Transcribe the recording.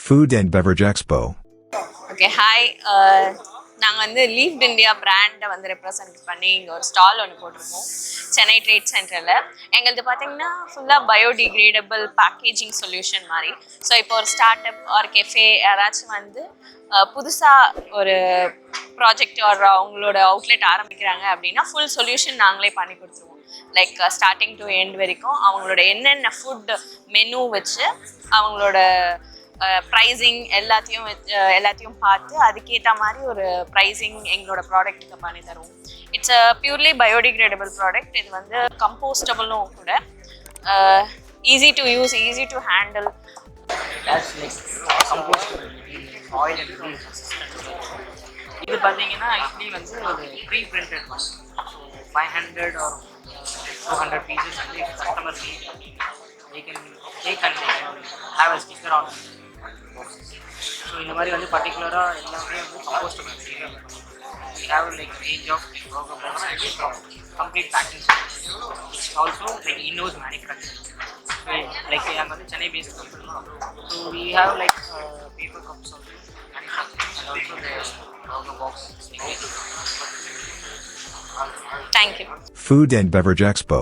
Food and Beverage Expo. Okay, hi. நாங்கள் வந்து lived India பிராண்டை வந்து ரெப்ரசன்ட் பண்ணி இங்கே ஒரு ஸ்டால் ஒன்று போட்டிருக்கோம் சென்னை ட்ரேட் சென்டரில். எங்களது பார்த்தீங்கன்னா ஃபுல்லாக பயோடிகிரேடபிள் பேக்கேஜிங் சொல்யூஷன் மாதிரி. ஸோ இப்போ ஒரு ஸ்டார்ட் அப் ஒரு கெஃபே யாராச்சும் வந்து புதுசாக ஒரு ப்ராஜெக்ட் ஒரு அவங்களோட அவுட்லெட் ஆரம்பிக்கிறாங்க அப்படின்னா ஃபுல் சொல்யூஷன் நாங்களே பண்ணி கொடுத்துருவோம். லைக் ஸ்டார்டிங் டு எண்ட் வரைக்கும் அவங்களோட என்னென்ன ஃபுட் மெனு வச்சு அவங்களோட ப்ரைஸிங் எல்லாத்தையும் பார்த்து அதுக்கேற்ற மாதிரி ஒரு ப்ரைஸிங் எங்களோட ப்ராடக்ட்டுக்கு பண்ணி தருவோம். It's a purely biodegradable product. இது வந்து கம்போஸ்டபிளும் கூட, easy to use, easy to handle. இது பார்த்தீங்கன்னா ஆக்சுவலி வந்து ஒரு pre printed mass. So 500 or 200 pieces வந்து customer they can take and have a sticker on boxes. So இந்த மாதிரி வந்து பர்டிகுலராக எல்லாமே வந்து compostable material. we have like range of complete packing solutions. It's also like in-house manufacturing. So like I'm வந்து Chennai based company. So we have like paper cups also manufacturing and also the rubber box. Thank you. Food and Beverage Expo.